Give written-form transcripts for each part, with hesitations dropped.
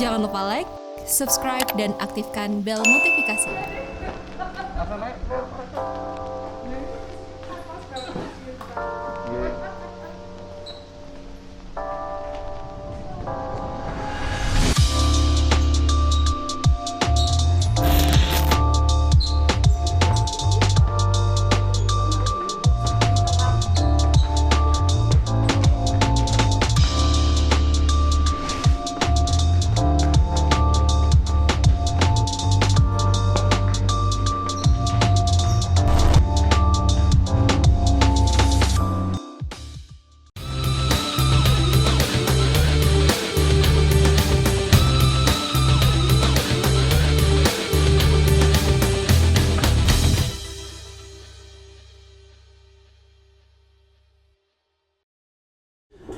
Jangan lupa like, subscribe, dan aktifkan bel notifikasi.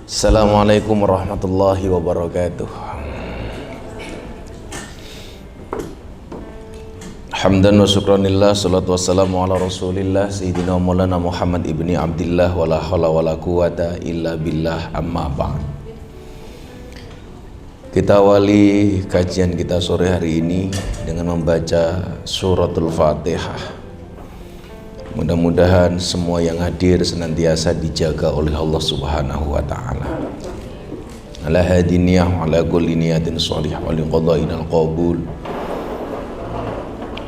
Assalamualaikum warahmatullahi wabarakatuh. Hamdan wa syukranillah, salatu wassalamu ala rasulillah Sayyidina Maulana Muhammad ibni Abdillah, wala hawla wala quwata illa billah, amma ba'd. Kita awali kajian kita sore hari ini dengan membaca suratul Fatihah. Mudah-mudahan semua yang hadir senantiasa dijaga oleh Allah Subhanahu wa taala. Ala hadiniyah wa ala kulli niyatin shalih wa liqada'inal qabul.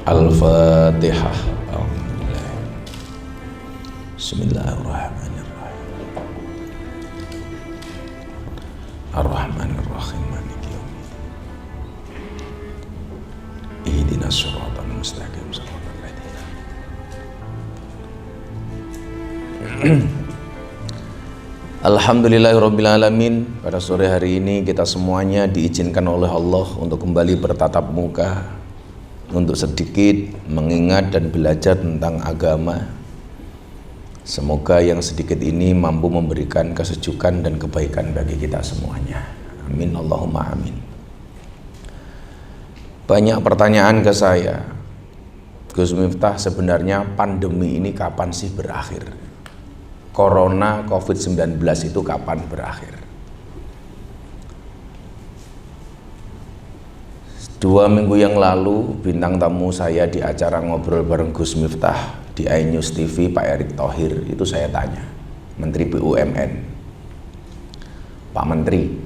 Al-Fatihah. Bismillahirrahmanirrahim. Ar-Rahmanir-Rahim. Maliki yaumiddin. Ihdinas shiratal mustaqim. Alhamdulillahirrabbilalamin. Pada sore hari ini kita semuanya diizinkan oleh Allah untuk kembali bertatap muka, untuk sedikit mengingat dan belajar tentang agama. Semoga yang sedikit ini mampu memberikan kesejukan dan kebaikan bagi kita semuanya. Amin Allahumma amin. Banyak pertanyaan ke saya, Gus Miftah, sebenarnya pandemi ini kapan sih berakhir? Corona COVID-19 itu kapan berakhir? 2 minggu yang lalu bintang tamu saya di acara ngobrol bareng Gus Miftah di iNews TV, Pak Erick Thohir, itu saya tanya, Menteri BUMN, Pak Menteri,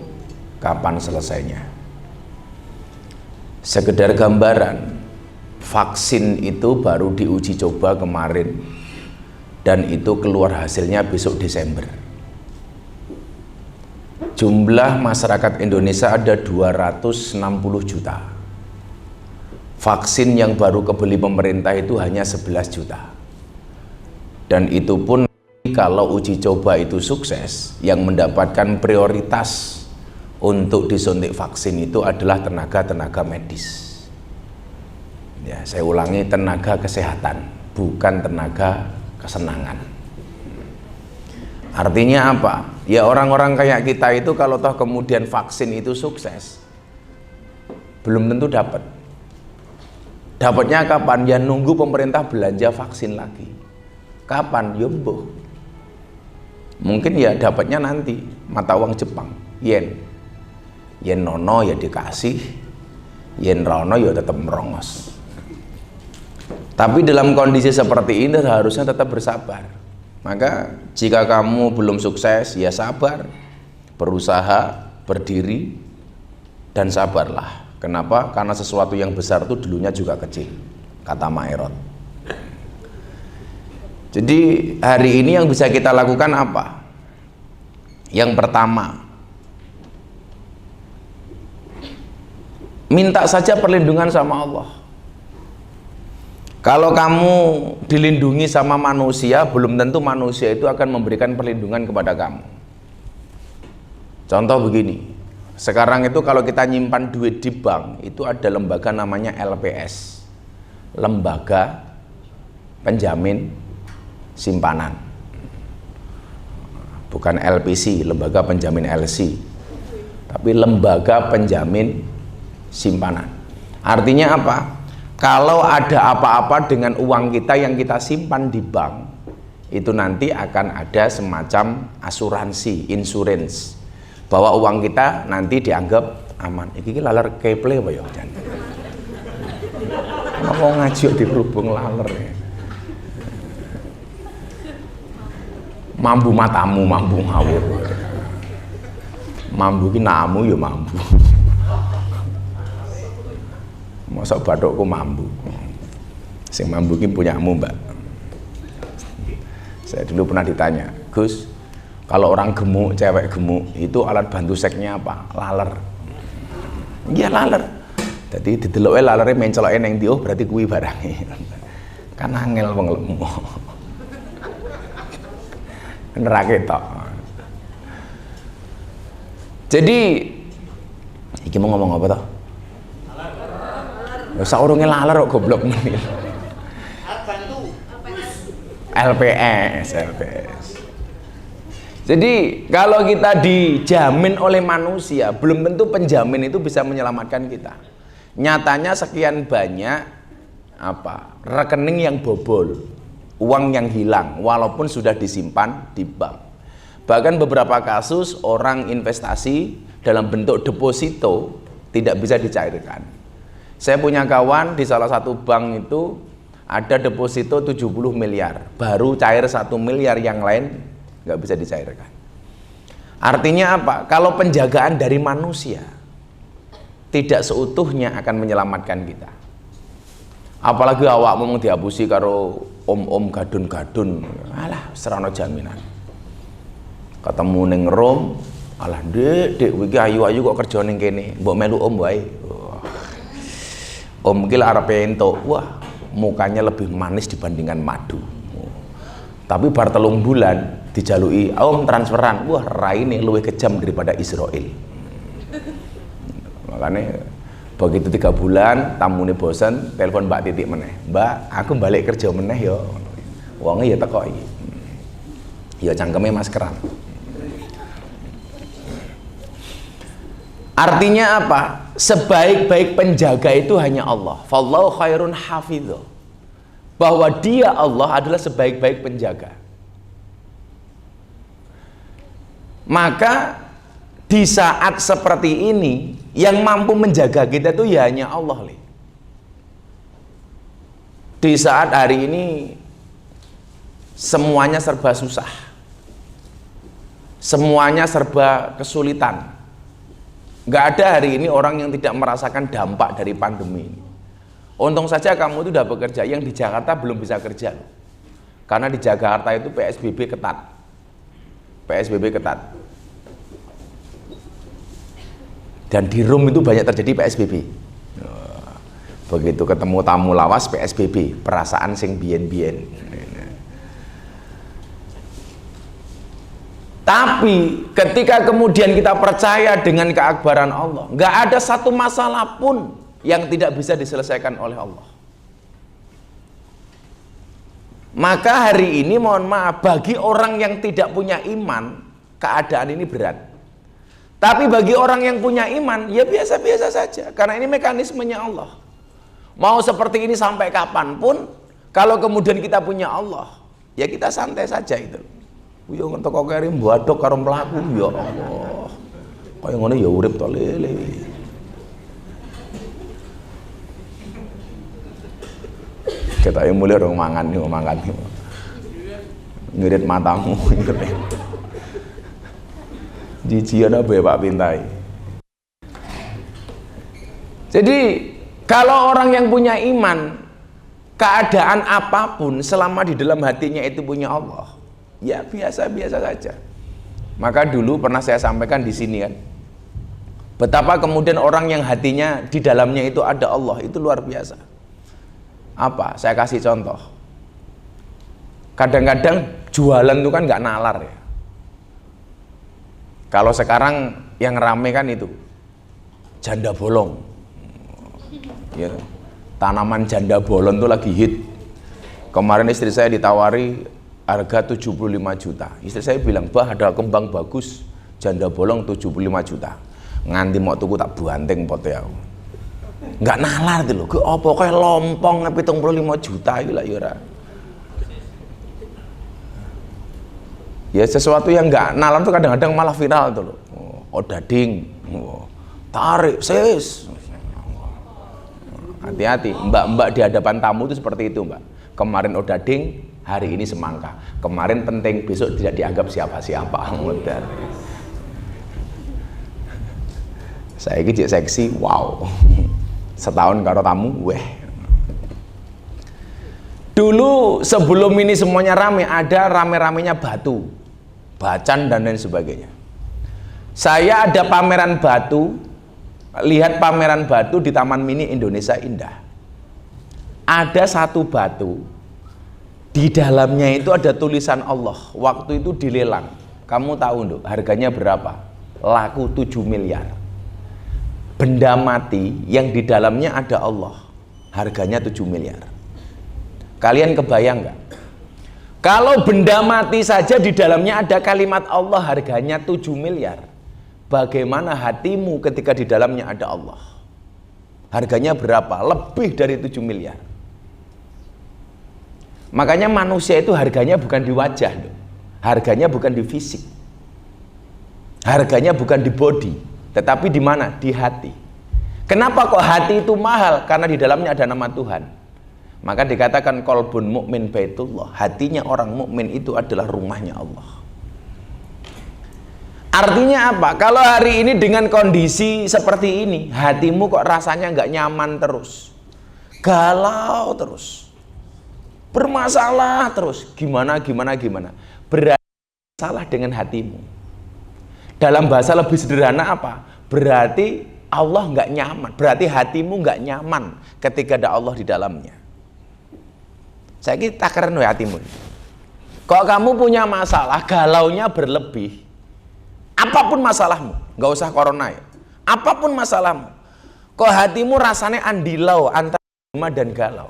kapan selesainya? Sekedar gambaran, vaksin itu baru diuji coba kemarin, dan itu keluar hasilnya besok Desember. Jumlah masyarakat Indonesia ada 260 juta. Vaksin yang baru kebeli pemerintah itu hanya 11 juta. Dan itu pun kalau uji coba itu sukses, yang mendapatkan prioritas untuk disuntik vaksin itu adalah tenaga-tenaga medis. Ya, saya ulangi, tenaga kesehatan, bukan tenaga kesenangan. Artinya apa? Ya orang-orang kayak kita itu kalau toh kemudian vaksin itu sukses, belum tentu dapat. Dapatnya kapan? Ya nunggu pemerintah belanja vaksin lagi. Kapan? Ya mbuh. Mungkin ya dapatnya nanti mata uang Jepang, yen. Yen nono ya dikasih, yen rono ya tetap merongos. Tapi dalam kondisi seperti ini harusnya tetap bersabar. Maka jika kamu belum sukses, ya sabar, berusaha, berdiri, dan sabarlah. Kenapa? Karena sesuatu yang besar itu dulunya juga kecil, kata Maerot. Jadi hari ini yang bisa kita lakukan apa? Yang pertama, minta saja perlindungan sama Allah. Kalau kamu dilindungi sama manusia, belum tentu manusia itu akan memberikan perlindungan kepada kamu. Contoh begini, sekarang itu kalau kita nyimpan duit di bank, itu ada lembaga namanya LPS, Lembaga Penjamin Simpanan. Bukan LPC, Lembaga Penjamin LC, tapi Lembaga Penjamin Simpanan. Artinya apa? Kalau ada apa-apa dengan uang kita yang kita simpan di bank, itu nanti akan ada semacam asuransi, insurance, bahwa uang kita nanti dianggap aman. Iki laler keple apa ya jan. Apa ngaji kok diberhubung laler ya. Mambu matamu, mambu ngawur. Mambu ki namu ya mambu. Mosok bathukku mambu. Sing mambu ki punyamu, Mbak. Saya dulu pernah ditanya, Gus, kalau orang gemuk, cewek gemuk, itu alat bantu seksnya apa? Laler. Iya laler. Jadi dideloke lalere menceloke ning ndi, oh berarti kuwi barange. Kan angel wong lemu. Nerake tok. Jadi iki mau ngomong apa toh? Ya saurunge laler kok goblok meneh. LPS. Jadi kalau kita dijamin oleh manusia, belum tentu penjamin itu bisa menyelamatkan kita. Nyatanya sekian banyak rekening yang bobol, uang yang hilang walaupun sudah disimpan di bank. Bahkan beberapa kasus orang investasi dalam bentuk deposito tidak bisa dicairkan. Saya punya kawan di salah satu bank itu ada deposito 70 miliar, baru cair 1 miliar, yang lain nggak bisa dicairkan. Artinya apa? Kalau penjagaan dari manusia tidak seutuhnya akan menyelamatkan kita. Apalagi awak mau dihapusi karo om-om gadun-gadun, alah serana jaminan. Ketemu ning Rom, alah dek wiki ayu-ayu kok kerja ning kene, mbok melu om wae. Om ki arep entuk, wah mukanya lebih manis dibandingkan madu. Tapi bar 3 bulan dijalui om transferan, wah raine luwih kejam daripada Israel. Makanya begitu 3 bulan tamune bosen, telepon Mbak Titik meneh, Mbak aku balik kerja meneh yo. Wonge ya teko iki. Ya cangkeme maskeran. Artinya apa? Sebaik-baik penjaga itu hanya Allah. Fallahu khairun hafidho. Bahwa dia Allah adalah sebaik-baik penjaga. Maka di saat seperti ini yang mampu menjaga kita itu ya hanya Allah. Di saat hari ini semuanya serba susah, semuanya serba kesulitan. Nggak ada hari ini orang yang tidak merasakan dampak dari pandemi ini. Untung saja kamu itu sudah bekerja, yang di Jakarta belum bisa kerja. Karena di Jakarta itu PSBB ketat. PSBB ketat. Dan di Rum itu banyak terjadi PSBB. Begitu ketemu tamu lawas PSBB, perasaan sing bien-bien. Tapi ketika kemudian kita percaya dengan keakbaran Allah, nggak ada satu masalah pun yang tidak bisa diselesaikan oleh Allah. Maka hari ini mohon maaf, bagi orang yang tidak punya iman, keadaan ini berat. Tapi bagi orang yang punya iman, ya biasa-biasa saja. Karena ini mekanismenya Allah. Mau seperti ini sampai kapanpun, kalau kemudian kita punya Allah, ya kita santai saja itu. Yo ngentok kok keri mbadok karo mlaku ya Allah. Kaya ngono ya urip to lele. Ketake mulai orang mangan yo mangan. Ngirit matamu ngene. Jijian apa ya Pak Pintai. Jadi kalau orang yang punya iman, keadaan apapun selama di dalam hatinya itu punya Allah, ya biasa-biasa saja. Maka dulu pernah saya sampaikan di sini kan, betapa kemudian orang yang hatinya di dalamnya itu ada Allah, itu luar biasa. Apa? Saya kasih contoh. Kadang-kadang jualan itu kan nggak nalar ya. Kalau sekarang yang rame kan itu janda bolong. Ya, tanaman janda bolong itu lagi hit. Kemarin istri saya ditawari harga 75 juta. Istri saya bilang, "Bah, ada kembang bagus, janda bolong 75 juta. Nganti mau tuku tak buanting pote aku." Enggak nalar itu loh. Ke opo kayak lompong 75 juta iki lah ya ora. Ya sesuatu yang enggak nalar tuh kadang-kadang malah viral tuh loh. Oh, dading. Oh, tarik, sis. Hati-hati, mbak-mbak di hadapan tamu itu seperti itu, mbak. Kemarin odading, hari ini semangka. Kemarin penting, besok tidak dianggap siapa-siapa. Mudah. Saya ini seksi, wow. Setahun karo tamu, weh. Dulu sebelum ini semuanya rame, ada rame-ramenya batu, bacan dan lain sebagainya. Saya ada pameran batu, lihat pameran batu di Taman Mini Indonesia Indah. Ada satu batu, di dalamnya itu ada tulisan Allah. Waktu itu dilelang. Kamu tahu nduk, harganya berapa? Laku 7 miliar. Benda mati yang di dalamnya ada Allah, harganya 7 miliar. Kalian kebayang nggak? Kalau benda mati saja di dalamnya ada kalimat Allah, harganya 7 miliar. Bagaimana hatimu ketika di dalamnya ada Allah? Harganya berapa? Lebih dari 7 miliar. Makanya manusia itu harganya bukan di wajah, harganya bukan di fisik, harganya bukan di body, tetapi di mana? Di hati. Kenapa kok hati itu mahal? Karena di dalamnya ada nama Tuhan. Maka dikatakan qalbun mukmin baitullah. Hatinya orang mukmin itu adalah rumahnya Allah. Artinya apa? Kalau hari ini dengan kondisi seperti ini, hatimu kok rasanya nggak nyaman terus, galau terus, bermasalah terus, gimana? Berarti salah dengan hatimu. Dalam bahasa lebih sederhana apa? Berarti Allah nggak nyaman, berarti hatimu nggak nyaman ketika ada Allah di dalamnya. Saya kita keren hatimu. Kok kamu punya masalah, galaunya berlebih. Apapun masalahmu, nggak usah corona ya. Apapun masalahmu, kok hatimu rasanya andilau antara gema dan galau.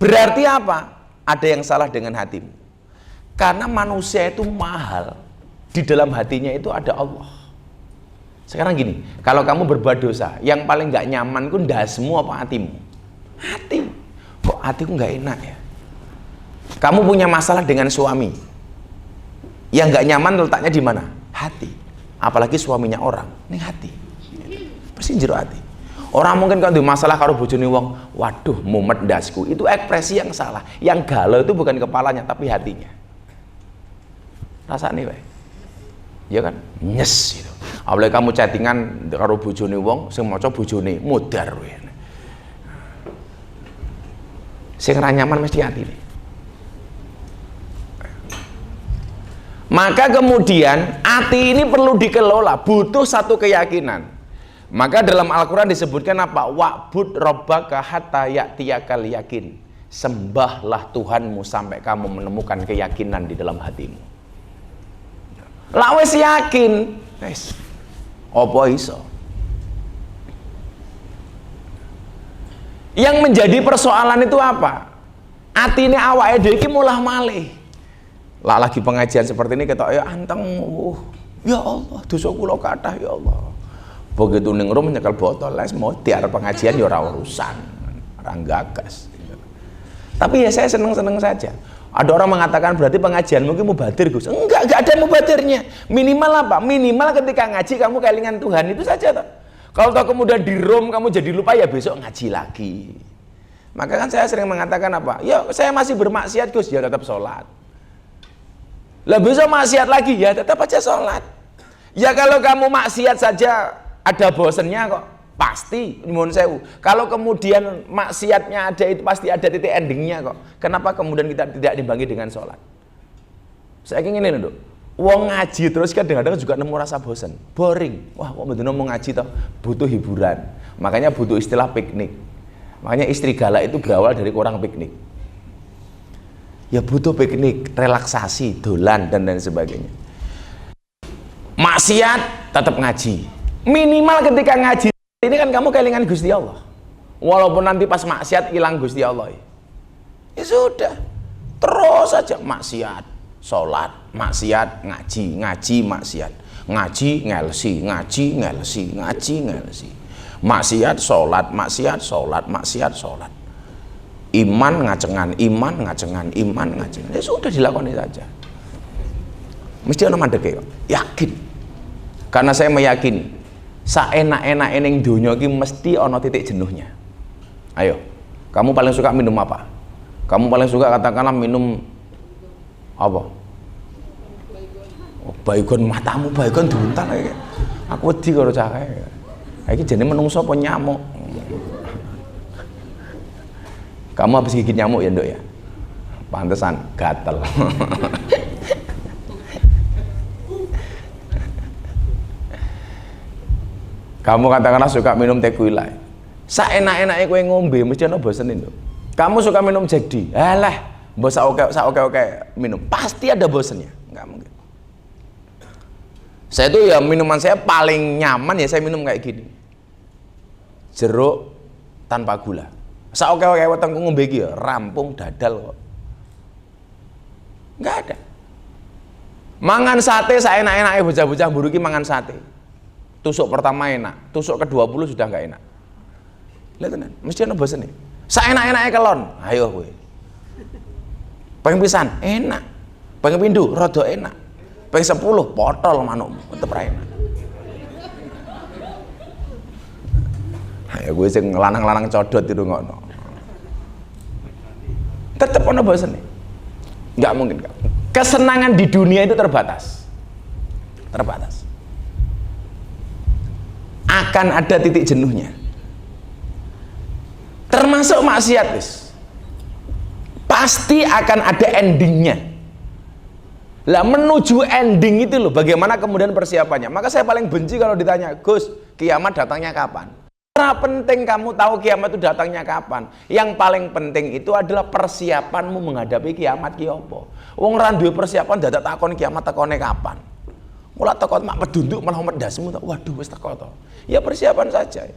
Berarti apa? Ada yang salah dengan hatimu. Karena manusia itu mahal. Di dalam hatinya itu ada Allah. Sekarang gini, kalau kamu berbuat dosa, yang paling nggak nyaman itu ndasmu apa hatimu? Hati. Kok hatiku nggak enak ya? Kamu punya masalah dengan suami, yang nggak nyaman letaknya di mana? Hati. Apalagi suaminya orang, ini hati. Pasti jero hati. Orang mungkin kalau ada masalah karo bojone wong, waduh mumet ndasku, itu ekspresi yang salah. Yang galau itu bukan kepalanya tapi hatinya. Rasane wae. Ya kan? Nyes gitu. Apalagi kamu chattingan karo bojone wong, sing maca bojone mudar wae. Sing ra nyaman mesti atine. Maka kemudian hati ini perlu dikelola, butuh satu keyakinan. Maka dalam Al-Quran disebutkan apa? Wa'bud rabbaka hatta ya'tiyakal yakin. Sembahlah Tuhanmu sampai kamu menemukan keyakinan di dalam hatimu. Lah wis yakin, wis apa iso? Yang menjadi persoalan itu apa? Atine awake dhewe iki mulah malih. Lah lagi pengajian seperti ini ketok ya anteng, ya Allah dosa kula kathah ya Allah. Begitu ning rum nyekel botol les modiar pengajian ya ora urusan, ora gagas. Tapi ya saya seneng-seneng saja. Ada orang mengatakan berarti pengajian mungkin mubadir Gus. Enggak ada mubadirnya. Minimal apa? Minimal ketika ngaji kamu kelingan Tuhan itu saja toh. Kalau toh kemudian di rum kamu jadi lupa ya besok ngaji lagi. Maka kan saya sering mengatakan apa? Ya saya masih bermaksiat Gus, ya tetap sholat. Lah besok maksiat lagi ya tetap aja sholat. Ya kalau kamu maksiat saja ada bosennya kok, pasti nyuwun sewu. Kalau kemudian maksiatnya ada itu pasti ada titik endingnya kok. Kenapa kemudian kita tidak dimbangi dengan sholat? Saya ingin ini loh. Wong ngaji terus kadang-kadang juga nemu rasa bosen, boring. Wah, kok betul mau ngaji toh butuh hiburan. Makanya butuh istilah piknik. Makanya istri galak itu berawal dari kurang piknik. Ya butuh piknik, relaksasi, dolan dan lain sebagainya. Maksiat tetap ngaji. Minimal ketika ngaji ini kan kamu kelingan Gusti Allah. Walaupun nanti pas maksiat hilang Gusti Allah. Ya sudah. Terus saja maksiat, sholat, maksiat, ngaji, maksiat. Ngaji, ngelsi, ngaji, ngelsi, ngaji, ngelsi. Maksiat, sholat, maksiat, sholat, maksiat, sholat. Iman ngacengan, iman ngacengan, iman ngacengan. Ya sudah dilakukan saja. Mesti ada mandek ya, yakin. Karena saya meyakini Saenak-enake ning donya iki mesti ana titik jenuhnya. Ayo, kamu paling suka minum apa? Kamu paling suka katakanlah minum apa? Oh, baygon, matamu baygon diuntal iki. Aku wedi karo cah kae. Iki jenenge menungso apa nyamuk? Kamu habis gigit nyamuk ya, Nduk ya? Pantesan gatel. Kamu katakanlah suka minum teh kuilai. Saenak-enake kowe ngombe mesti ana bosene, Nduk. Kamu suka minum Jack D. Alah, mbok oke minum. Pasti ada bosennya. Enggak mungkin. Saya tuh ya minuman saya paling nyaman ya saya minum kayak gini. Jeruk tanpa gula. Saoke-oke wetengku ngombe iki ya rampung dadal kok. Enggak ada. Mangan sate saenak-enake bocah-bocah mburu iki mangan sate. Tusuk pertama enak, tusuk ke-20 sudah enggak enak. Lihat tenan, mesti ana bosene. Saenak-enake kelon, ayo kowe. Ping pisan enak. Ping pindho rada enak. Ping 10 potol manukmu, tetep ra enak. Ayo kowe sing lanang-lanang codot itu ngono. Tetep ana bosene. Enggak mungkin, enggak. Kesenangan di dunia itu terbatas. Terbatas. Akan ada titik jenuhnya. Termasuk maksiat, wis. Pasti akan ada endingnya. Lah menuju ending itu loh, bagaimana kemudian persiapannya? Maka saya paling benci kalau ditanya, Gus, kiamat datangnya kapan? Karena penting kamu tahu kiamat itu datangnya kapan. Yang paling penting itu adalah persiapanmu menghadapi kiamat ki opo. Wong ra duwe persiapan dadak takon kiamat tekone kapan. Mula teko mak pedunduk malah medasmu, waduh wis teko to. Ya persiapan saja.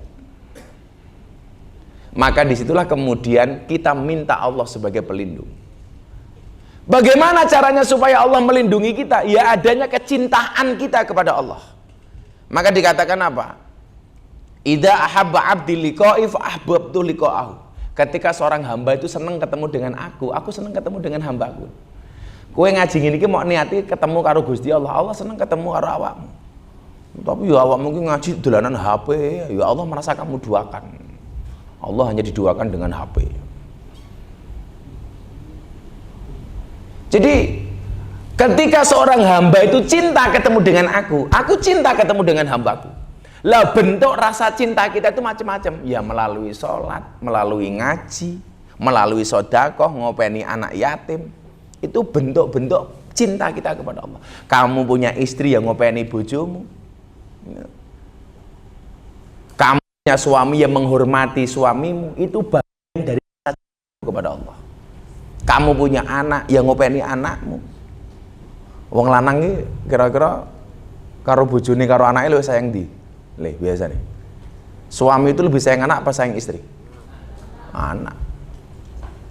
Maka disitulah kemudian kita minta Allah sebagai pelindung. Bagaimana caranya supaya Allah melindungi kita? Ya adanya kecintaan kita kepada Allah. Maka dikatakan apa? Idza ahabba 'abdi liqa'i fa ahbabtu liqa'ahu. Ketika seorang hamba itu senang ketemu dengan aku senang ketemu dengan hambaku. Kowe ngaji ngene iki mau niati ketemu karo Gusti Allah, Allah senang ketemu karo awakmu. Tapi ya awakmu iki ngaji dolanan HP, ya Allah merasa kamu duakan. Allah hanya diduakan dengan HP. Jadi ketika seorang hamba itu cinta ketemu dengan aku cinta ketemu dengan hambaku. Lah bentuk rasa cinta kita itu macam-macam. Ya melalui sholat, melalui ngaji, melalui sedekah, ngopeni anak yatim. Itu bentuk-bentuk cinta kita kepada Allah. Kamu punya istri yang ngopeni bojomu. Kamu punya suami yang menghormati suamimu. Itu bagian dari cinta kepada Allah. Kamu punya anak yang ngopeni anakmu. Wong lanang iki kira-kira karo bojone karo anake lho sayang ndi? Le biasa nih. Suami itu lebih sayang anak apa sayang istri? Anak.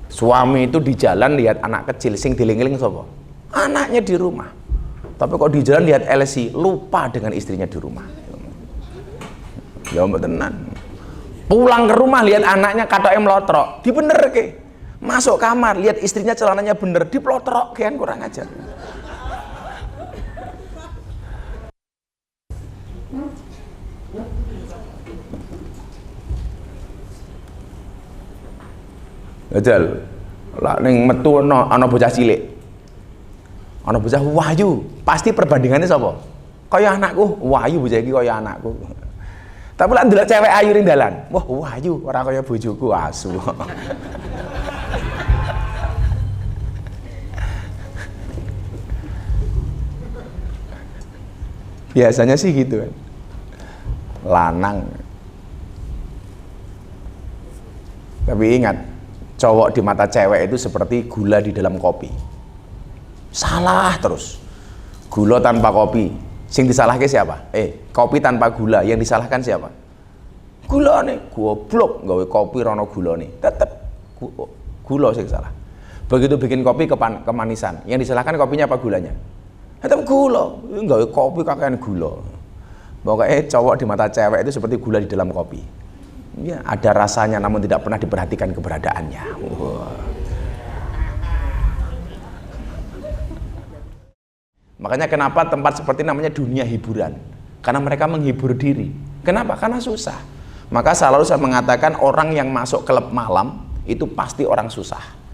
Suami itu di jalan lihat anak kecil sing diling-iling sapa? Anaknya di rumah. Tapi kok di jalan lihat LC lupa dengan istrinya di rumah. Ya tenan. Pulang ke rumah lihat anaknya katoke mlotrok, dibenerke. Masuk kamar lihat istrinya celananya bener, diplotrok kan kurang ajar. Jajal, lah ning metu ana bocah cilik. Ana bocah wayu, pasti perbandingannya sapa? Kaya anakku, wayu bocah iki kaya anakku. Tapi lek ndelok cewek ayu ning dalan, wah wayu, ora kaya bojoku asu. Biasanya sih gitu kan. Lanang. Tapi ingat, cowok di mata cewek itu seperti gula di dalam kopi. Salah terus. Gula tanpa kopi. Sing disalahke siapa? Kopi tanpa gula, yang disalahkan siapa? Gulane, goblok gawe kopi rono gulane. Tetep gula sing salah. Begitu bikin kopi kemanisan, yang disalahkan kopinya apa gulanya? Tetep gula. Gawe kopi kakean gula. Pokoknya cowok di mata cewek itu seperti gula di dalam kopi. Ya, ada rasanya namun tidak pernah diperhatikan keberadaannya. Makanya kenapa tempat seperti namanya dunia hiburan? Karena mereka menghibur diri, Kenapa? Karena susah. Maka selalu saya mengatakan orang yang masuk klub malam itu pasti orang susah.